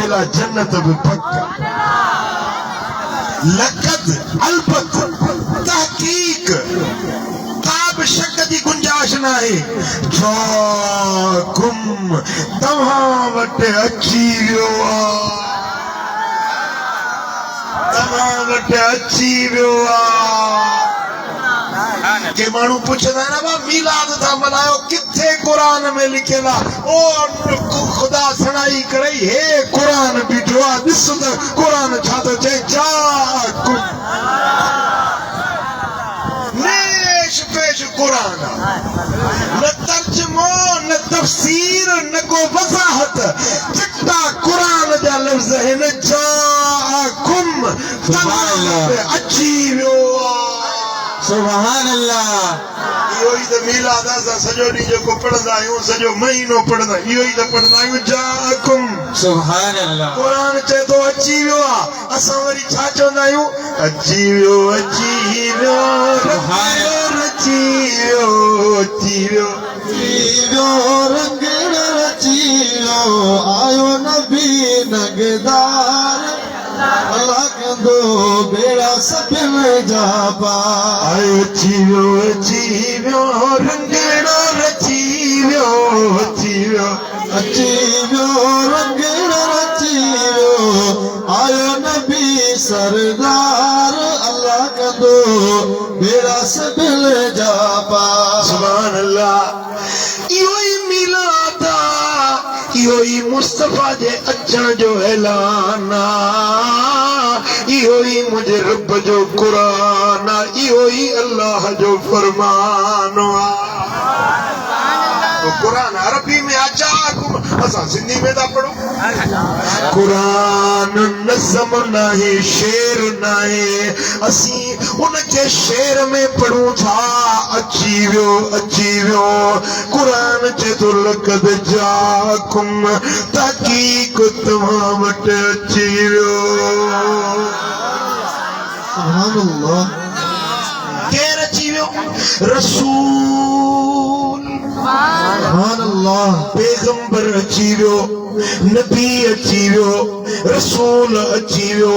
जला जन्नत भी पक्का लकद अलबत तहकीक ताब शक की गुंजाइश ना है जाकुम तव्हां वटि अची वियो तव्हां वटि अची वियो के मानू पुछदा ना बा मिलाद था मनायो किथे कुरान में लिखेला ओ खुदा सणाई करे हे कुरान बिठो दिस कुरान छा तो चे जाकुम नेश पेश कुरान न तर्जुमो न तफसीर न को वजाहत चिट्टा कुरान जा लफ्ज है न जाकुम तव्हां अची वियो सुभान अल्लाह इहो ई त मिलाद असां सॼो ॾींहुं जेको पढ़ंदा आहियूं सॼो महीनो पढ़ंदा इहो ई त पढ़ंदा आहियूं जाकुम सुभान अल्लाह कुरान चए थो अची वियो आहे असां वरी छा चवंदा आहियूं अची वियो अची वियो अची वियो अची वियो रंग रची वियो आयो नबी नगदार अल्लाह कंदो बेड़ा सभिन जा पार अची वियो रंगड़ो रची वियो अची वियो रंगड़ो रची वियो आयो नबी सरदार अल्लाह कंदो बेड़ा सभिन जा पार सुभान अल्लाह इहो ई मिलाद इहो ई मुस्तफा जे अचण जो ऐलान इहो ई मुझे रब जो कुरान इहो ई अल्लाह जो फरमान कुरान अरबी में अचाकुम असां सिंधी में था पढ़ूं कुरान नज़म नाहे शेर नाहे असीं उनखे शेर में पढ़ूं था अची वियो कुरान चए थो लक़द जाकुम तहक़ीक़ तव्हां वटि अची वियो सुभान अल्लाह केर अची वियो रसूल सुभान अल्लाह पैगंबर अची वियो नबी अची वियो रसूल अची वियो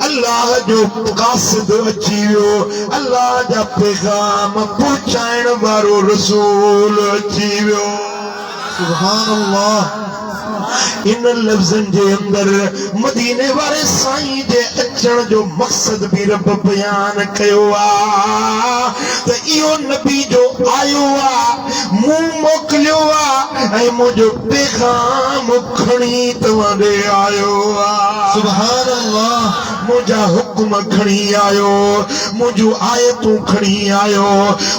अल्लाह जो क़ासिद अची वियो अल्लाह जा पैगाम पहुचाइण वारो रसूल अची वियो सुभान अल्लाह इन लफ्ज़न जे अंदर मदीने वारे साईं जे अचण जो मक़सद भी रब बयान कयो त इहो नबी जो आयो मूं मोकिलियो ऐं मुंहिंजो पैगाम खणी तव्हां ॾे आयो सुभान अल्लाह मुंहिंजा हुक्म खणी आयो मुंहिंजूं आयतूं खणी आयो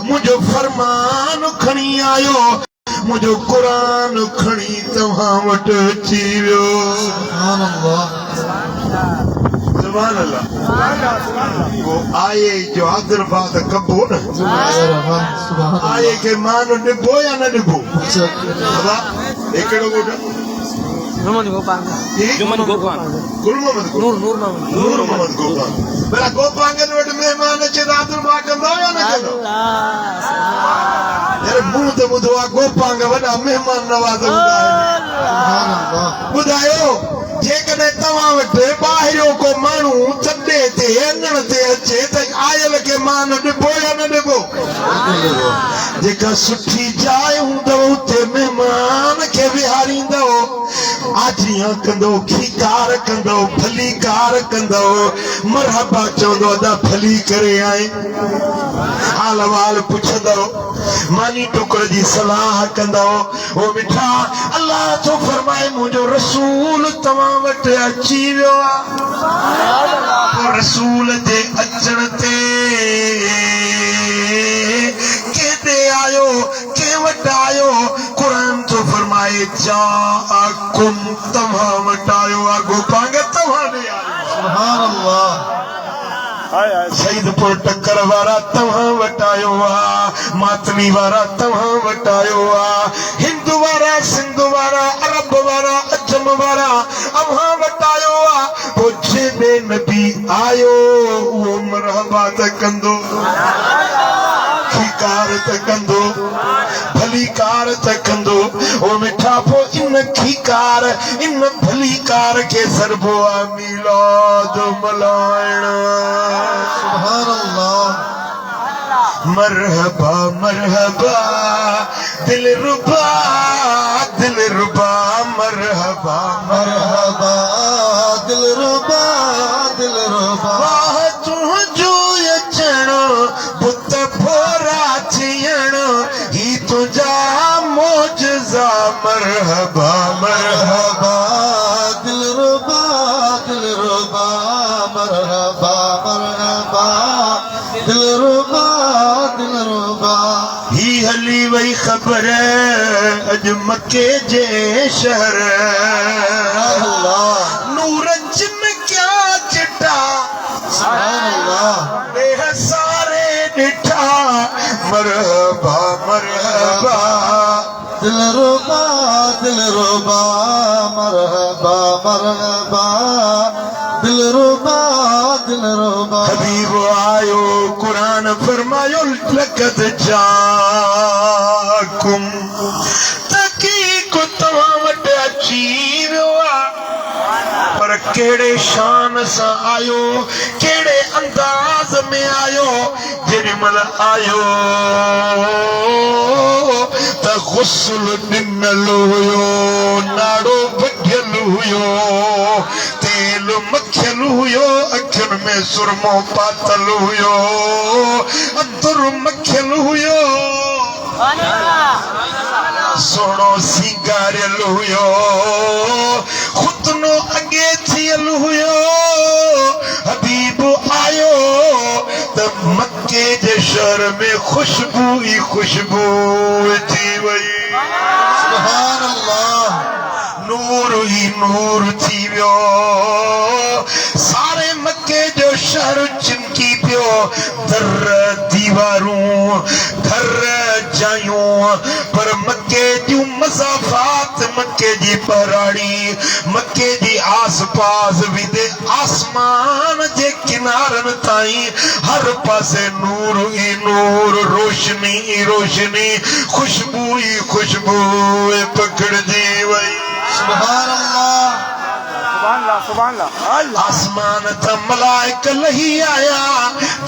मुंहिंजो फरमान खणी आयो मुझो कुरान खणी तव्हां वटि अची वियो सुभान अल्लाह सुभान अल्लाह वो आए जो आदरबाद कबो न आए के मान निभो या न निभो बाबा एकड़ो गोटा नूर मोहम्मद गोपान भला गोपान के वटि मेहमान अचे त आदरबाद कंदो या न कंदो मुंह ते ॿुधो आहे गोपांग वॾा महिमान नवाज़ ॿुधायो जेकॾहिं तव्हां वटि ॿाहिरियों को माण्हू चॾे ते अङण ते अचे त आयल खे मान ॾिबो या न ॾिबो जेका सुठी जाइ हूंदव उते महिमान खे विहारींदव आजियां कंदो खीकार कंदो भलीकार कंदो मरहबा चवंदो अदा भली करे आए हाल वाल पुछंदो मानी टुकड़ जी सलाह कंदो ओ मिठा अल्लाह तो फरमाए मुंहिंजो रसूल तव्हां वटि अची वियो आहे रसूल जे अचण ते केॾे आयो कंहिं वटि आयो कुरान तो फरमाए जाकुम तव्हां वटि आयो आहे गोपांग तव्हां ॾे आयो सुभान अल्लाह सईदपुर टक्कर वारा तव्हां वटि आयो आहे मातमी वारा तव्हां वटि आयो आहे हिंद वारा सिंध वारा अरब वारा अजम वारा अव्हां वटि आयो आहे पोइ जंहिं नबी आयो उहो मरहबा त कंदो खीकार त कंदो भलीकार त कंदो ओ मिठा पोइ इन लखी कार इन भली कार के सरबोआ मिलाद मलाइण सुभान अल्लाह मरहबा मरहबा दिलरुबा दिलरुबा मरहबा मरहबा दिलरुबा दिलरुबा वाह तू जो अचणो बुत फोरा थियण ही तुझा मोजज़ा मरहबा मरहबा दिलरुबा दिलरुबा मरहबा मरहबा दिलरुबा दिलरुबा ही हली वही खबर अज मक्के जे शहर नूर चिमकिया चिट्टा देह सारे डिठा मरहबा मरहबा दिलरुबा दिलरुबा मरहबा मरहबा दिलरुबा दिलरुबा हबीब आयो कुरान फरमायो लकद जाकुम तकी को तव्हां वट अची वियो पर केड़े शान सा आयो केड़े अंदाज में आयो जेमल आयो त गुस्ल ॾिनल हुयो नाड़ो भॼल हुयो तेल मखियल हुयो अखियुनि में सुरमो पातल हुयो अतुर मखियल हुयो सोनो सिंगारियल हुयो खुदनो अगे थियल हुयो हबीब आयो त मक्के जे शहर में खुशबू ही खुशबू थी वई सुभान अल्लाह नूर ही नूर थी वियो सारे मक्के जो शहर चिमकी पियो दर दीवारूं घर जायूं पर मक्के जूं मज़ाफ़ात मक्के जी पराड़ी मक्के जी आस पास विदे आसमान जे किनारनि ताईं हर पासे नूर ही नूर रोशनी ही रोशनी खुशबू ही खुशबू पकड़जी वई सुभान अल्लाह आसमान त मलाइक लही आया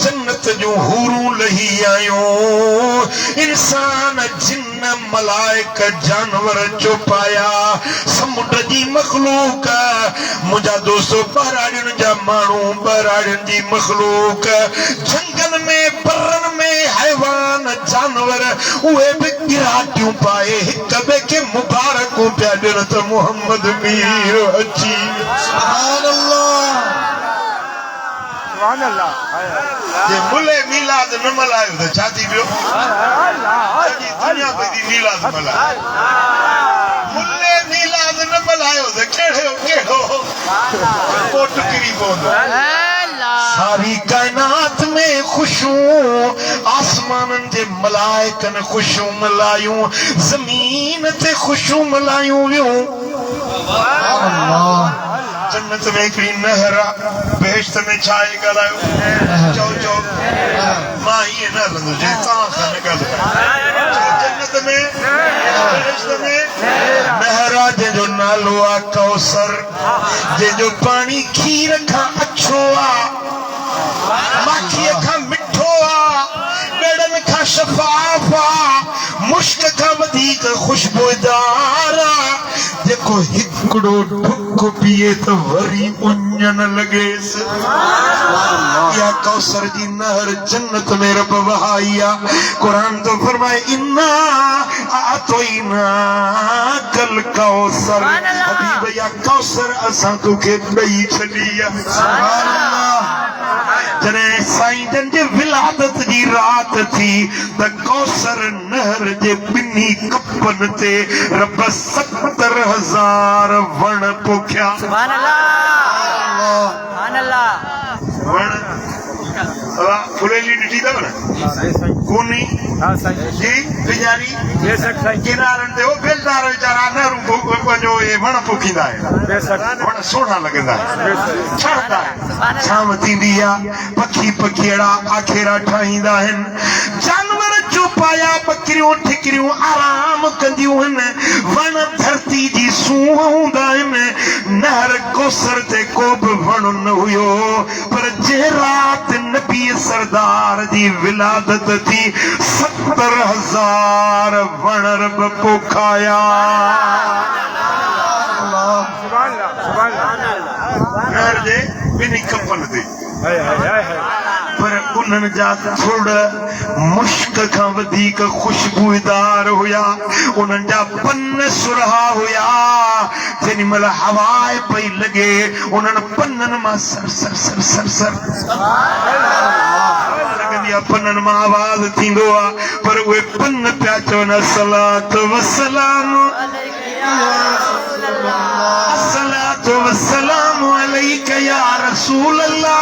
जन्नत जूं हूरूं लही आयूं इंसान जिन मलाइक जानवर चुपाया समुंड जी मखलूक मुंहिंजा दोस्त बराड़ियुनि जा माण्हू बराड़ियुनि जी मखलूक जंगल में बरनि में हैवान जानवर उहे बि गिराटियूं पाए हिक ॿिए खे मुबारकूं पिया ॾियनि त मोहम्मद मीर अची सुभान अल्लाह सुभान अल्लाह जे मुले मीलाद न मल्हायो त छा थी वियो दुनिया पई मीलाद मल्हाए मुले मीलाद न मल्हायो त कहिड़ो कोट किरी पवंदो सारी कायनात में खुशियूं आसमाननि जे मलाइकनि खुशियूं मल्हायूं ज़मीन ते खुशियूं मल्हायूं वियूं जन्नत में हिकिड़ी नहर आहे बेहिश्त में छा आहे ॻाल्हायो चओ मां ईअं न हलंदो जे तव्हां खां न ॻाल्हायो जन्नत में बेहिश्त में नहर आहे जंहिंजो नालो आहे कौसर जंहिंजो पाणी खीर खां अछो आहे माखीअ खां मिठो आहे ॿेड़नि खां शफ़ाफ़ आहे मुश्क खां वधीक खुशबूदार आहे जेको हिकिड़ो ढुक पिए त वरी उञन लॻेसि इहा कौसर जी नहर जन्नत में रब वहाई आहे क़ुरान तो फरमाए इन्ना आतोइना कल कौसर हबीब या कौसर असां तोखे ॾेई छॾी आहे सुभान अल्लाह जॾहिं साईं जन जे विलादत जी रात थी त कौसर नहर जे ॿिन्ही कपनि ते रब 70,000 वण पोखिया सुभान अल्लाह सुभान अल्लाह वण फुलेली ॾिठी अथव न कूनी जी पिजारी किनारनि ते बेलदार वीचारा नहरूं पंहिंजो वण पोखींदा आहिनि वण सुहिणा लॻंदा आहिनि छणंदा आहिनि छांव थींदी आहे पखी पखीड़ा आखेरा ठाहींदा आहिनि जानवर पाया बकरियों ठिकरियों आराम कंदियूं वण धरती जी सूंहूंदा नहर कोसर ते को भी वण न हुयो पर जे रात नबी सरदार जी विलादत थी 70,000 वण रब पोखाया नहर जे बिनी कपन ते पर उन्हनि जा थोड़ मुश्क खां वधीक खुशबूदार हुया उन्हनि जा पन सुरहा हुया जेॾी महिल हवाए पई लॻे उन्हनि पननि मां sir sir sir sir sir लॻंदी आहे पननि मां आवाज़ थींदो आहे पर उहे पन पिया चवनि अस्सलातु वस्सलामु अस्सलातु वस्सलामु अलैका या रसूल अल्लाह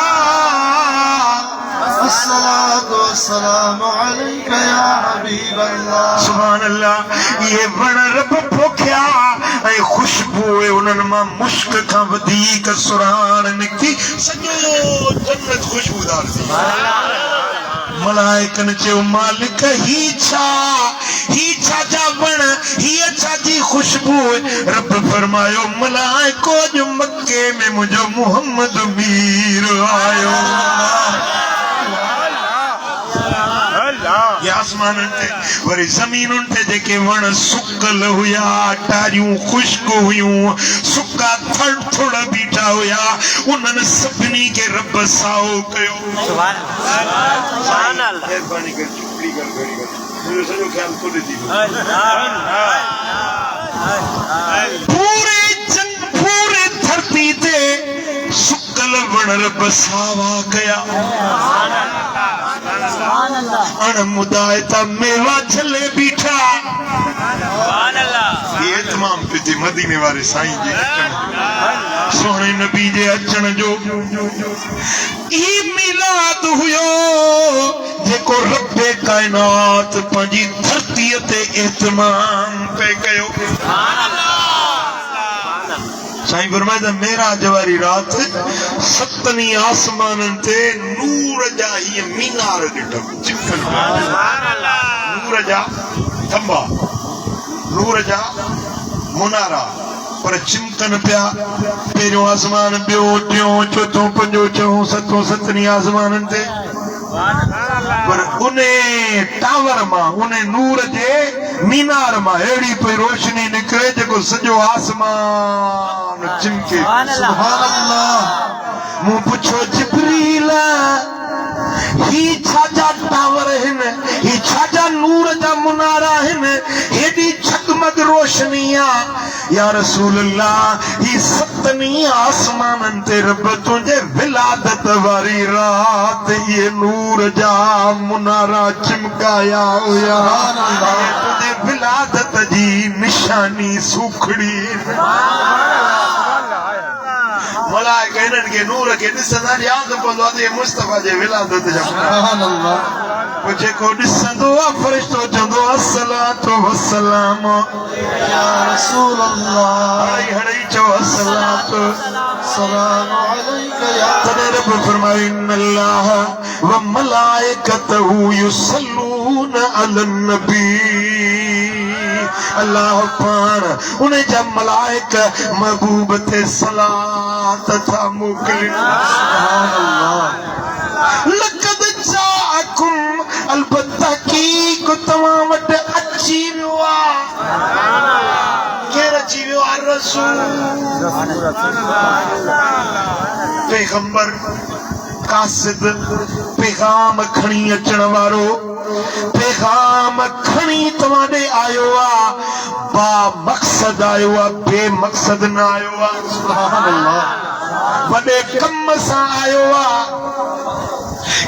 अस्सलातु वस्सलामु अलैका या हबीब अल्लाह सुभान अल्लाह ये वण रब पोखिया ऐं खुशबू उन्हनि मां मुश्क खां वधीक सुराण निकिती सॼो जन्नत खुशबूदार थी मलाइकनि चयो मालिक ही छा जा वण हीअ छा जी खुशबू रब फरमायो मलाइको जो मक्के में मुंहिंजो मुहम्मद मीर आयो आसमान वरी ज़मीन ते जेके वण सुकल हुया टारियूं खुश्क हुयूं सुका थड़ थोड़ बीठा हुया उन्हनि सभिनी खे रब साओ कयो महिरबानी कर चुपड़ी कर घड़ी कर मुझे सॼो ख्याल खुद थी पूरे धरती ते सुकल वण रब सावा कया अणमुदायता मेवा छले बीठा ये तमाम पिते मदीने वाले साईं जे अचण सोहणे नबी जे अचण जो ई मिलाद हुयो जेको रब्बे कायनात पंहिंजी धरती ते एहतमाम पे कयो साईं फरमाइदा मेराज वारी रात सतनी आसमाननि ते नूर जा हीअ मीनार ॾिठम चिकन नूर जा थंबा नूर जा मुनारा पर चिमकन पिया पहिरियों आसमान ॿियो टियों चोथों पंजो छहों सतों सतनी आसमाननि ते पर उन्हे टावर मां उन्हे नूर जे मीनार मां अहिड़ी पई रोशनी निकिरे जेको सॼो आसमान चिमके सुभान अल्लाह मूं पुछो जिब्रील ही छाजा टावर आहिनि ही छाजा नूर जा मुनारा आहिनि हेॾी झगमग रोशनी आहे या रसूल अल्लाह ही सतनी आसमाननि ते रब तुंहिंजे विलादत वारी रात ये नूर जा मुनारा चिमकाया हुया तुंहिंजे विलादत जी निशानी सुखड़ी मलाइक इन्हनि खे नूर खे ॾिसंदा यादि पवंदो आहे त इहे मुस्तफ़ा जे विलादत जा सुभान अल्लाह पोइ जेको ॾिसंदो आहे फ़रिश्तो चवंदो अस्सलातु वस्सलामु या रसूल अल्लाह हड़ई चओ अस्सलातु वस्सलामु अलैका या तॾहिं रब फरमाए इन्नल्लाह व मलाइकतहु युसल्लूना अलन नबी अल्लाह पाण उन जा मलाइक महबूब ते सलात था मोकिलिन सुभान अल्लाह लक़द जाअकुम अलबत्ता की को तमाम वटि अची वियो आहे केरु अची वियो आहे रसूल पैगंबर कासिद पैगाम खणी अचण वारो पैगाम खणी तव्हां ॾे आयो आहे बा मक़सद आयो आहे बेमक़सद न आयो आहे सुभान अल्लाह वॾे कम सां आयो आहे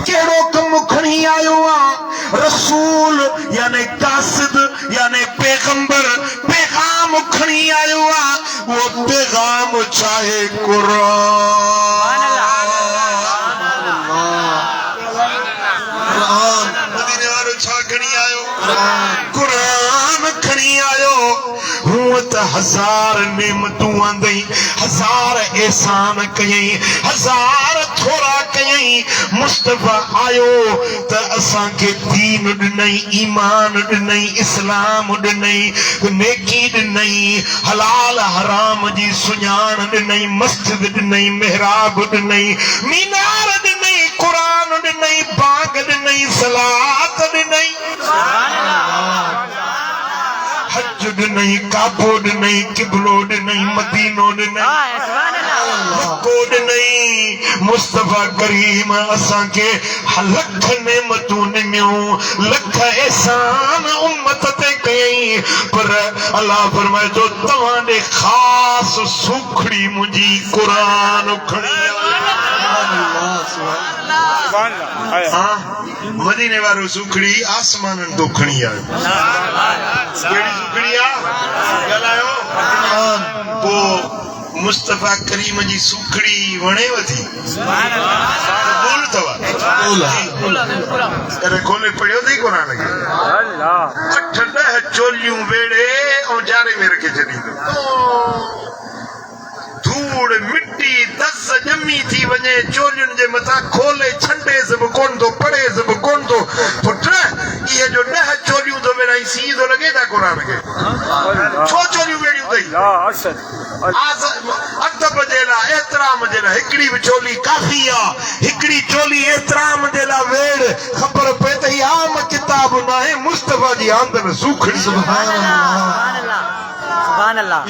कहिड़ो कम खणी आयो आहे रसूल यानी कासिद यानी पैगंबर पैगाम खणी आयो आहे वो पैगाम चाहे कुरान हजार नेमतूं आंदई हजार एहसान कयई हजार थोड़ा कयई मुस्तफा आयो त असां के दीन ॾिनई ईमान ॾिनई इस्लाम ॾिनई नेकी ॾिनई हलाल हराम जी सुञाण ॾिनई मस्जिद ॾिनई मेहराब ॾिनई मीनार ॾिनई क़ुरान ॾिनई बाग ॾिनई सलात ॾिनई हज ॾिनई काबो ॾिनई किबलो ॾिनई मदीनो ॾिनई मक्को ॾिनई मुस्तफा करीम असां के लख नेमतूं ॾिनियूं लख एहसान उम्मत ते कयई पर अल्लाह फरमाए थो तव्हां ॾे ख़ासि सुखड़ी मुंहिंजी क़ुरान खणी मदीने वारो सुखड़ी आसमाननि तो खणी आयो कहिड़ी सुखड़ी आहे ॻाल्हायो पोइ मुस्तफा करीम जी सुखड़ी वणेव थी बोल अथव अरे खोले पढ़ियो अथई क़ुर खे 8-10 चोलियूं वेड़े ऐं जारे में रखे छॾींदो धूड़ मिट्टी दस ॼमी थी वञे चोलियुनि जे मथां खोले छंडेस बि कोन थो पढ़ेस बि कोन थो पुट इहे जो 10 चोलियूं थो वेड़ाई सीधो लॻे था क़ुर खे छो चोलियूं वेड़ियूं अथई अदब जे लाइ एतिराम जे लाइ हिकिड़ी बि चोली काफ़ी आहे हिकिड़ी चोली एतिराम जे लाइ वेड़ ख़बर पए त हीअ आम किताब न आहे मुस्तफा जी आमदन सुखड़ी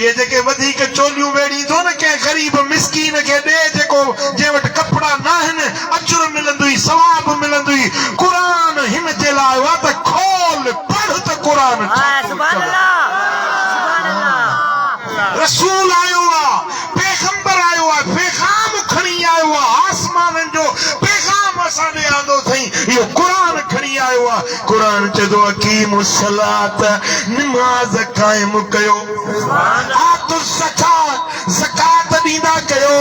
ये जेके वधीक चोलियूं वेड़ी थो न कंहिं ग़रीब मिसकीन खे ॾे जेको जंहिं वटि कपिड़ा न आहिनि अजुर मिलंदुई सवाब मिलंदुई क़ुरान हिन जे लाइ आयो आहे त खोल पढ़ त क़ुरान रसूल आयो आहे पैगंबर आयो आहे पैगाम खणी आयो आहे आसमाननि जो पैगाम असां ॾे आंदो अथई इहो क़ुरान खणी आयो आहे क़ुरान चए थो अकीमु सलात नमाज़ क़ाइम कयो आतु ज़कात ॾींदा कयो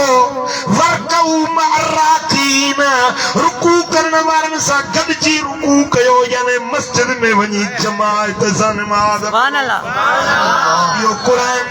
वरकऊ मअर्राकीन रुकू करण वारनि सां गॾिजी रुकू कयो यानी मस्जिद में वञी जमात सां नमाज़ इहो क़ुरान